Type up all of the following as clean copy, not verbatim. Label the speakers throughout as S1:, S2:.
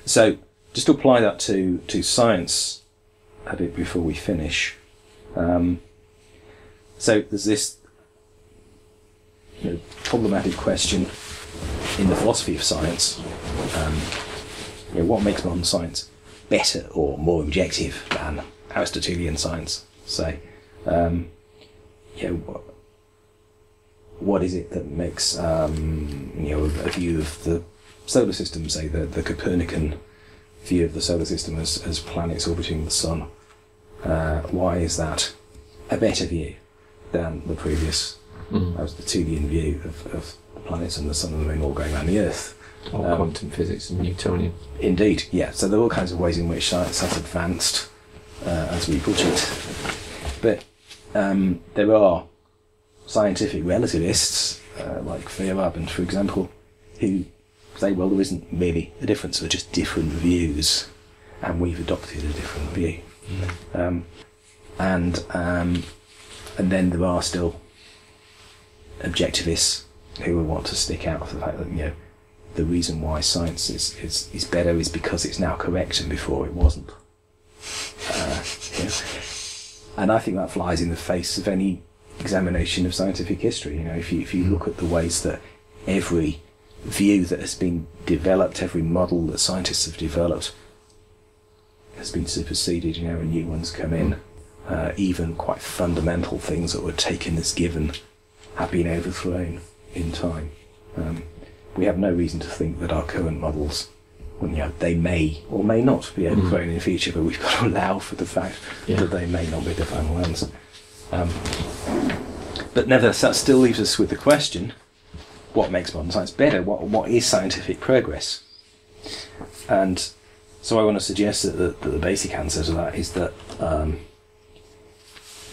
S1: So just to apply that to science a bit before we finish. So there's this problematic question in the philosophy of science. What makes modern science better or more objective than Aristotelian science, say? What is it that makes a view of the solar system, say the Copernican view of the solar system as planets orbiting the sun? Why is that a better view than the previous Aristotelian view of the planets and the sun and the moon all going around the Earth?
S2: Or quantum physics and Newtonian.
S1: Indeed, yeah. So there are all kinds of ways in which science has advanced, as we put it. But there are scientific relativists, like Feyerabend, for example, who say, well, there isn't really a difference, they're just different views, and we've adopted a different view. And then there are still objectivists who will want to stick out for the fact that the reason why science is better is because it's now correct and before it wasn't. And I think that flies in the face of any examination of scientific history. If you look at the ways that every view that has been developed, every model that scientists have developed has been superseded, and new ones come in. Even quite fundamental things that were taken as given have been overthrown in time. We have no reason to think that our current models, they may or may not be overthrown in the future, but we've got to allow for the fact that they may not be the final answer. But nevertheless, that still leaves us with the question, what makes modern science better? What is scientific progress? And so I want to suggest that the basic answer to that is that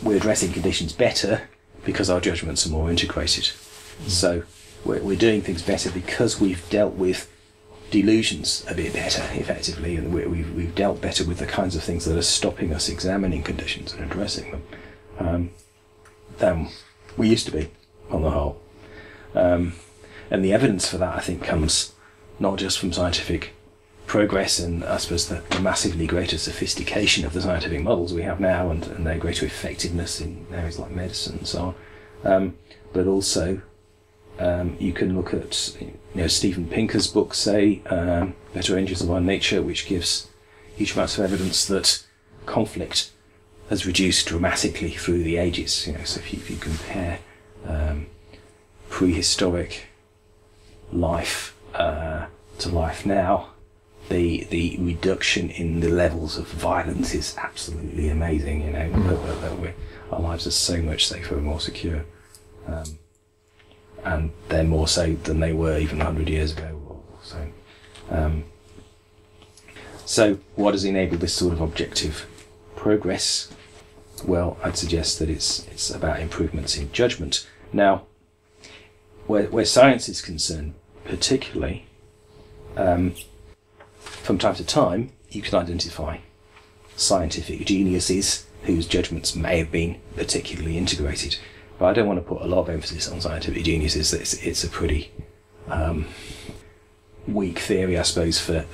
S1: we're addressing conditions better because our judgments are more integrated. So we're doing things better because we've dealt with delusions a bit better, effectively, and we've dealt better with the kinds of things that are stopping us examining conditions and addressing them than we used to be, on the whole. And the evidence for that, I think, comes not just from scientific progress and, I suppose, the massively greater sophistication of the scientific models we have now and their greater effectiveness in areas like medicine and so on, but also you can look at Steven Pinker's book, say, Better Angels of Our Nature, which gives huge amounts of evidence that conflict has reduced dramatically through the ages. So if you compare prehistoric life to life now, the reduction in the levels of violence is absolutely amazing. Our lives are so much safer and more secure. And they're more so than they were even 100 years ago or so. So what has enabled this sort of objective progress? Well, I'd suggest that it's about improvements in judgment. Now, where science is concerned, particularly, from time to time, you can identify scientific geniuses whose judgments may have been particularly integrated. But I don't want to put a lot of emphasis on scientific geniuses. It's a pretty weak theory, I suppose, for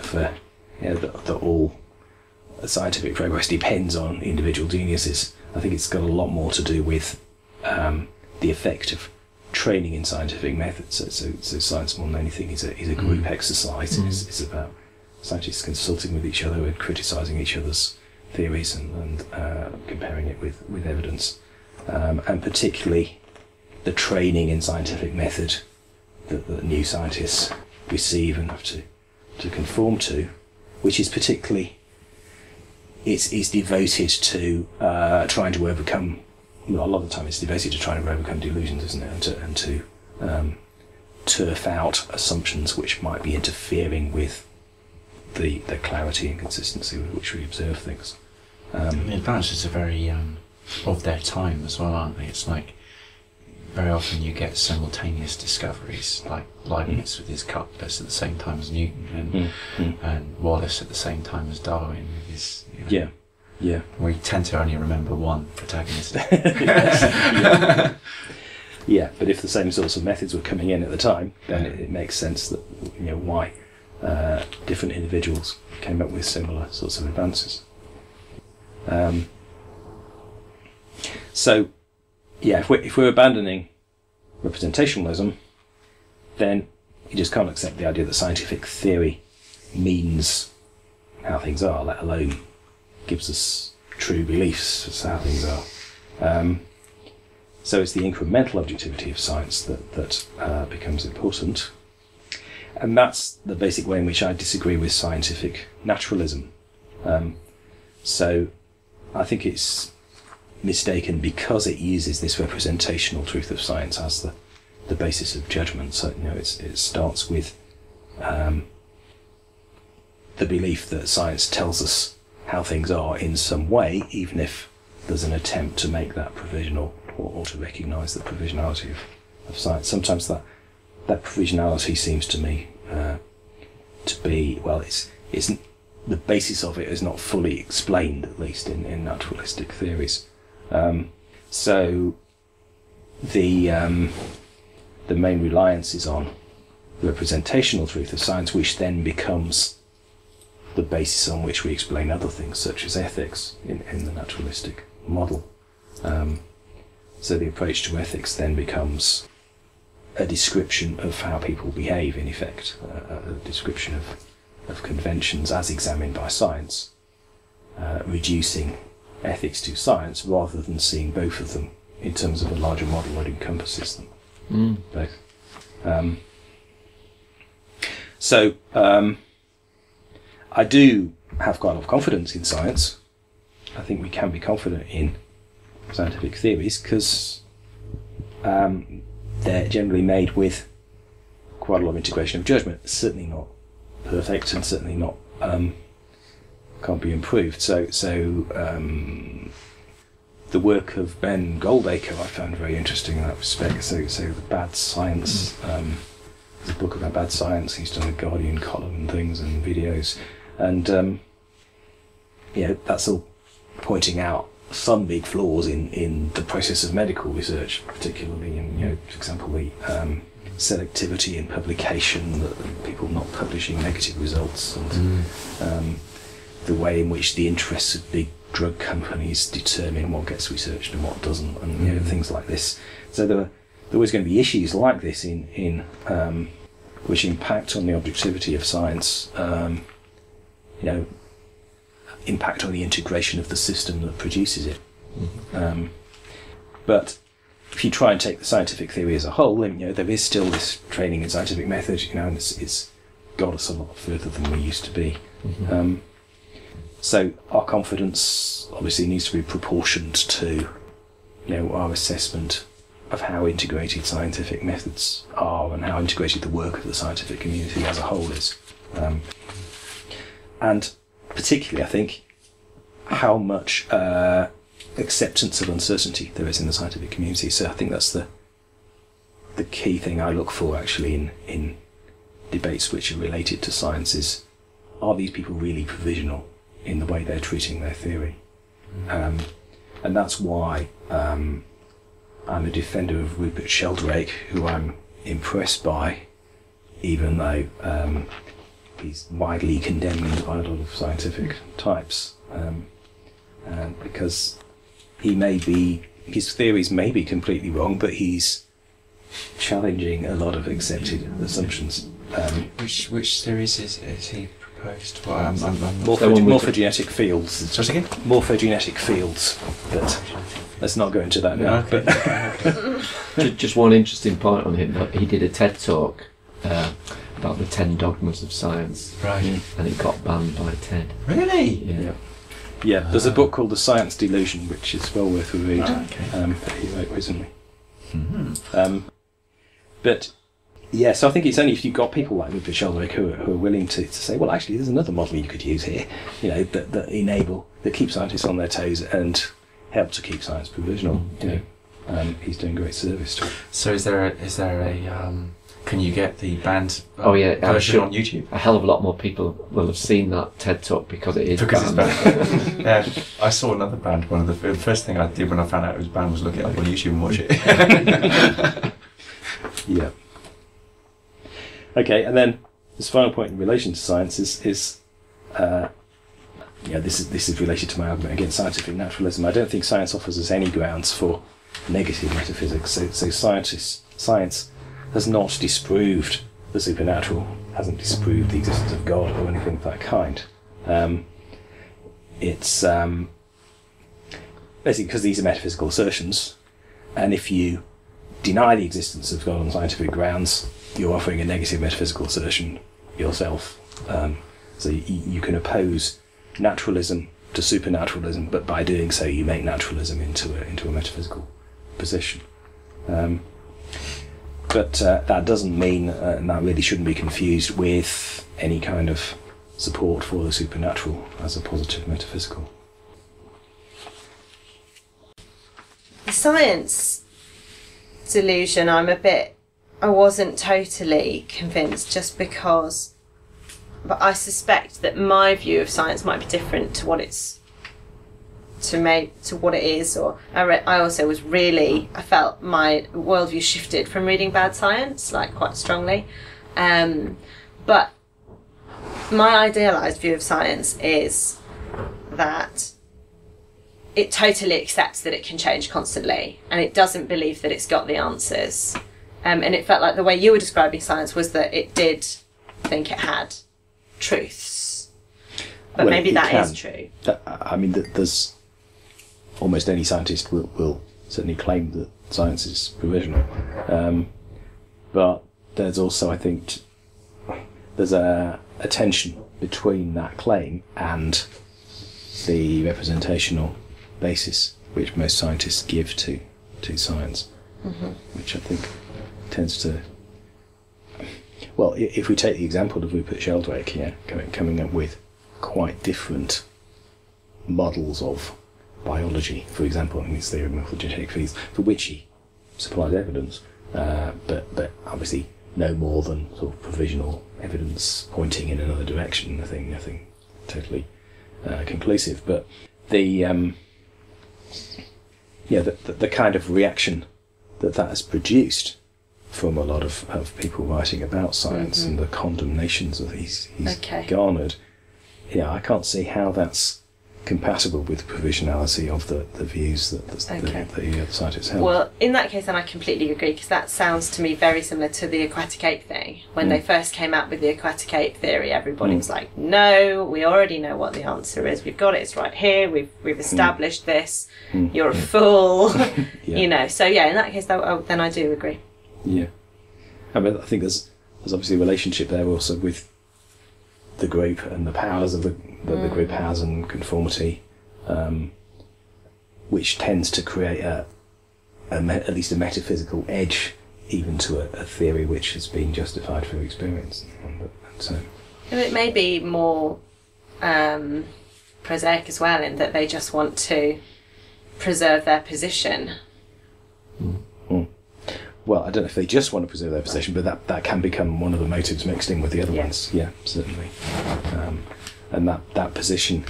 S1: that all scientific progress depends on individual geniuses. I think it's got a lot more to do with the effect of training in scientific methods. So science, more than anything, is a group exercise. It's about scientists consulting with each other and criticising each other's theories and comparing it with evidence. And particularly the training in scientific method that new scientists receive and have to conform to, which is particularly is devoted to trying to overcome. A lot of the time, it's devoted to trying to overcome delusions, isn't it? And to turf out assumptions which might be interfering with the clarity and consistency with which we observe things.
S2: The advances are very of their time as well, aren't they? It's like very often you get simultaneous discoveries, like Leibniz with his calculus at the same time as Newton, and Wallace at the same time as Darwin with his.
S1: Yeah.
S2: We tend to only remember one protagonist.
S1: Yeah, but if the same sorts of methods were coming in at the time, then it makes sense that why different individuals came up with similar sorts of advances. So, yeah, if we're abandoning representationalism, then you just can't accept the idea that scientific theory means how things are, let alone gives us true beliefs as to how things are. So it's the incremental objectivity of science that becomes important. And that's the basic way in which I disagree with scientific naturalism. So I think it's mistaken because it uses this representational truth of science as the basis of judgment. So it starts with the belief that science tells us how things are in some way, even if there's an attempt to make that provisional or to recognise the provisionality of science. Sometimes that provisionality seems to me to be, well, it's the basis of it is not fully explained, at least in naturalistic theories. So the main reliance is on representational truth of science, which then becomes the basis on which we explain other things, such as ethics, in the naturalistic model. So the approach to ethics then becomes a description of how people behave, in effect, a description of conventions as examined by science, reducing ethics to science rather than seeing both of them in terms of a larger model that encompasses them both. So I do have quite a lot of confidence in science. I think we can be confident in scientific theories because they're generally made with quite a lot of integration of judgment. Certainly not perfect, and certainly not can't be improved. So the work of Ben Goldacre I found very interesting in that respect. So the bad science. There's a book about bad science. He's done a Guardian column and things and videos, and that's all pointing out some big flaws in the process of medical research, particularly in, for example, the selectivity in publication, people not publishing negative results, and the way in which the interests of big drug companies determine what gets researched and what doesn't, and things like this. So there are always going to be issues like this in which impact on the objectivity of science. Impact on the integration of the system that produces it. But if you try and take the scientific theory as a whole, then there is still this training in scientific method, and it's got us a lot further than we used to be. So our confidence obviously needs to be proportioned to our assessment of how integrated scientific methods are and how integrated the work of the scientific community as a whole is. And particularly, I think, how much acceptance of uncertainty there is in the scientific community. So I think that's the key thing I look for, actually, in debates which are related to science is, are these people really provisional in the way they're treating their theory? And that's why I'm a defender of Rupert Sheldrake, who I'm impressed by, even though he's widely condemned by a lot of scientific types, because his theories may be completely wrong, but he's challenging a lot of accepted assumptions.
S2: Which theories is he proposed?
S1: Morphogenetic fields.
S2: Sorry again?
S1: Morphogenetic fields, but let's not go into that now.
S2: Okay.
S3: Just one interesting point on him, that he did a TED talk about the 10 dogmas of science,
S2: right?
S3: And it got banned by TED.
S2: Really?
S1: Yeah. There's a book called The Science Delusion, which is well worth a read. That he wrote recently. But yeah, so I think it's only if you've got people like Rupert Sheldrake who are willing to say, well, actually, there's another model you could use here, that keep scientists on their toes and help to keep science provisional. He's doing great service to it.
S2: So is there a can you get the banned version on YouTube?
S3: A hell of a lot more people will have seen that TED talk because it is
S2: because
S3: banned.
S2: it's banned. I saw another band. The first thing I did when I found out it was banned was look it up on YouTube and watch it.
S1: Yeah. Okay, and then this final point in relation to science is this is related to my argument against scientific naturalism. I don't think science offers us any grounds for negative metaphysics. So science has not disproved the supernatural, hasn't disproved the existence of God or anything of that kind. It's basically because these are metaphysical assertions, and if you deny the existence of God on scientific grounds, you're offering a negative metaphysical assertion yourself. So you can oppose naturalism to supernaturalism, but by doing so you make naturalism into a metaphysical position. But that doesn't mean, and that really shouldn't be confused with any kind of support for the supernatural as a positive metaphysical.
S4: The science delusion, I wasn't totally convinced, just because, but I suspect that my view of science might be different to what it's to what it is. Or I also was really, I felt my worldview shifted from reading bad science, like, quite strongly. But my idealised view of science is that it totally accepts that it can change constantly, and it doesn't believe that it's got the answers. And it felt like the way you were describing science was that it did think it had truths. But maybe that is true.
S1: There's almost any scientist will certainly claim that science is provisional. But there's also, I think, there's a tension between that claim and the representational basis which most scientists give to science, which I think tends to... Well, if we take the example of Rupert Sheldrake, coming up with quite different models of biology, for example, in his theory of morphogenetic fields, for which he supplies evidence, but obviously no more than sort of provisional evidence pointing in another direction, nothing totally conclusive. But the kind of reaction that has produced from a lot of people writing about science, and the condemnations that he's garnered, I can't see how that's compatible with the provisionality of the views that the scientists held.
S4: Well, in that case, then I completely agree, because that sounds to me very similar to the aquatic ape thing. When they first came out with the aquatic ape theory, everybody was like, no, we already know what the answer is. We've got it, it's right here, we've established this, you're a fool. So in that case, then I do agree.
S1: Yeah. I think there's obviously a relationship there also with the group and the powers of the group has, and conformity, which tends to create at least a metaphysical edge even to a theory which has been justified through experience. So
S4: it may be more prosaic as well, in that they just want to preserve their position.
S1: Well, I don't know if they just want to preserve their position, but that can become one of the motives mixed in with the other ones. Yeah, certainly. And that position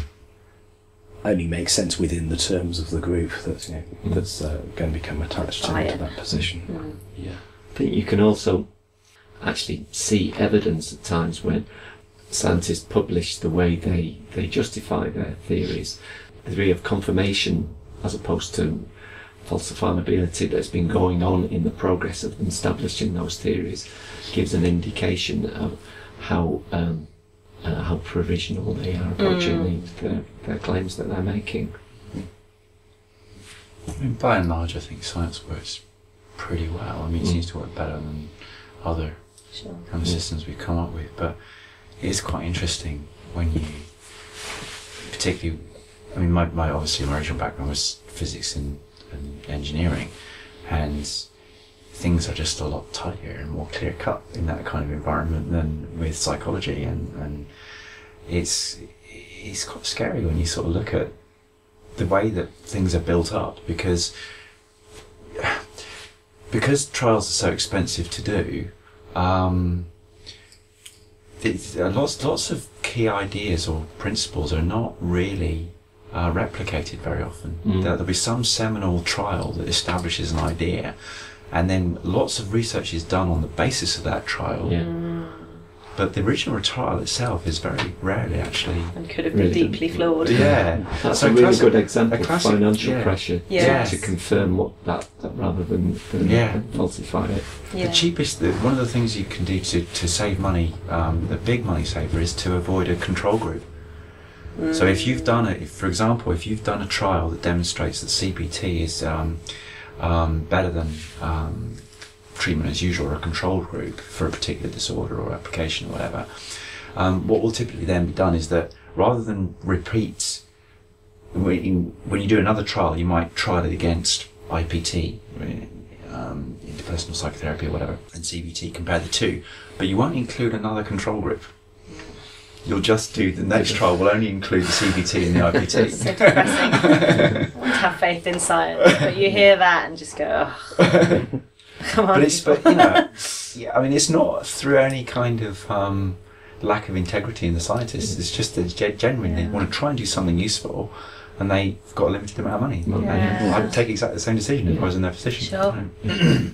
S1: only makes sense within the terms of the group that's going to become attached to that position. Yeah.
S3: I think you can also actually see evidence at times when scientists publish the way they justify their theories, a degree of confirmation as opposed to falsifiability that's been going on in the progress of them establishing those theories gives an indication of how provisional they are approaching their claims that they're making.
S2: By and large, I think science works pretty well. It seems to work better than other kind of systems we've come up with. But it is quite interesting when you, particularly, my original background was physics and engineering, and things are just a lot tighter and more clear cut in that kind of environment than with psychology, and it's quite scary when you sort of look at the way that things are built up, because trials are so expensive to do. Lots of key ideas or principles are not really replicated very often. There'll be some seminal trial that establishes an idea, and then lots of research is done on the basis of that trial. But But the original trial itself is very rarely actually.
S4: And could have been deeply flawed.
S2: Yeah,
S3: That's
S2: so
S3: a really
S2: classic-
S3: good example
S2: a
S3: of
S2: classic-
S3: financial
S2: yeah.
S3: pressure
S4: Yes.
S3: to confirm what that rather than falsify it.
S4: Yeah.
S2: The cheapest, one of the things you can do to save money, the big money saver, is to avoid a control group. So if you've done it, for example, if you've done a trial that demonstrates that CBT is better than treatment as usual or a control group for a particular disorder or application or whatever, what will typically then be done is that rather than repeat, when you do another trial, you might trial it against IPT, interpersonal psychotherapy or whatever, and CBT, compare the two, but you won't include another control group. You'll just do the next trial will only include the CBT and the IPT.
S4: So depressing. I want to have faith in science, but you hear that and just go, oh. Come on.
S2: But you know, yeah, I mean, it's not through any kind of lack of integrity in the scientists. It's just that genuinely want to try and do something useful, and they've got a limited amount of money.
S4: Yeah.
S2: I'd take exactly the same decision if I was in their position.
S4: Sure.